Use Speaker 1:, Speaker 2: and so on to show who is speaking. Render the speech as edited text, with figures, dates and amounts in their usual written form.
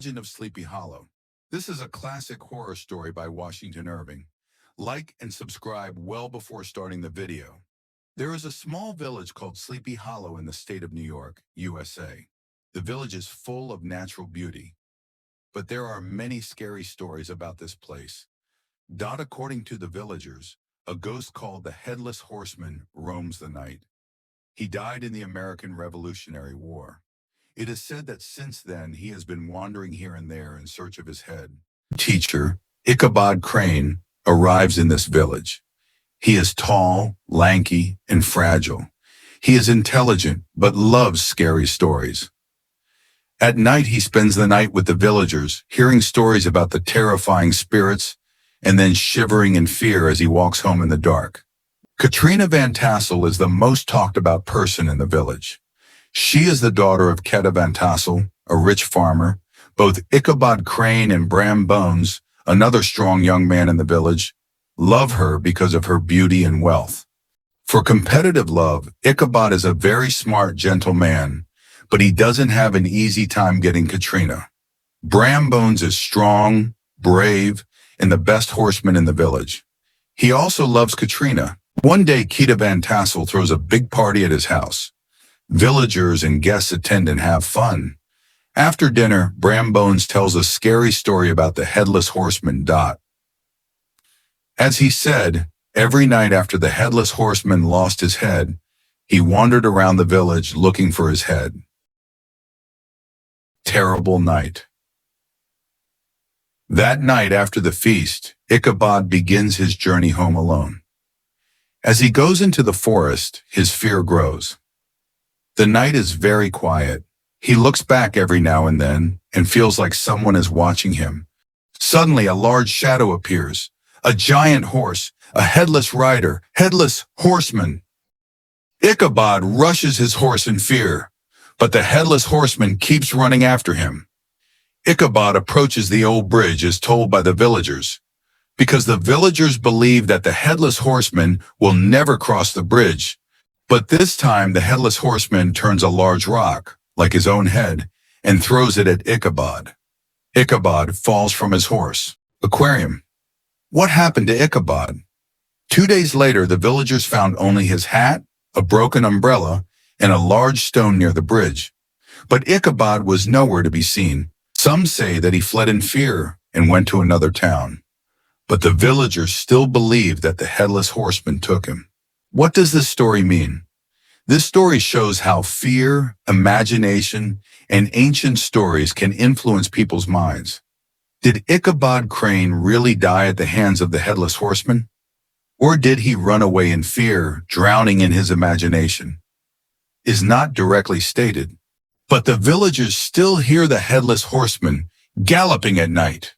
Speaker 1: Legend of Sleepy Hollow. This is a classic horror story by Washington Irving. Like and subscribe well before starting the video. There is a small village called Sleepy Hollow in the state of New York, USA. The village is full of natural beauty, but there are many scary stories about this place. According to the villagers, a ghost called the Headless Horseman roams the night. He died in the American Revolutionary War. It is said that since then he has been wandering here and there in search of his head. Teacher, Ichabod Crane, arrives in this village. He is tall, lanky, and fragile. He is intelligent, but loves scary stories. At night he spends the night with the villagers, hearing stories about the terrifying spirits, and then shivering in fear as he walks home in the dark. Katrina Van Tassel is the most talked about person in the village. She is the daughter of Ketta Van Tassel, a rich farmer. Both Ichabod Crane and Bram Bones, another strong young man in the village, love her because of her beauty and wealth. For competitive love, Ichabod is a very smart, gentle man, but he doesn't have an easy time getting Katrina. Bram Bones is strong, brave, and the best horseman in the village. He also loves Katrina. One day, Ketta Van Tassel throws a big party at his house. Villagers and guests attend and have fun. After dinner, Bram Bones tells a scary story about the Headless Horseman. As he said, every night after the Headless Horseman lost his head, he wandered around the village looking for his head. Terrible night. That night after the feast, Ichabod begins his journey home alone. As he goes into the forest, his fear grows. The night is very quiet. He looks back every now and then and feels like someone is watching him. Suddenly, a large shadow appears. A giant horse, a headless rider, headless horseman. Ichabod rushes his horse in fear, but the headless horseman keeps running after him. Ichabod approaches the old bridge as told by the villagers, because the villagers believe that the headless horseman will never cross the bridge. But this time the headless horseman turns a large rock, like his own head, and throws it at Ichabod. Ichabod falls from his horse. Aquarium. What happened to Ichabod? 2 days later, the villagers found only his hat, a broken umbrella, and a large stone near the bridge. But Ichabod was nowhere to be seen. Some say that he fled in fear and went to another town. But the villagers still believe that the headless horseman took him. What does this story mean? This story shows how fear, imagination, and ancient stories can influence people's minds. Did Ichabod Crane really die at the hands of the Headless Horseman? Or did he run away in fear, drowning in his imagination? Is not directly stated, but the villagers still hear the Headless Horseman galloping at night.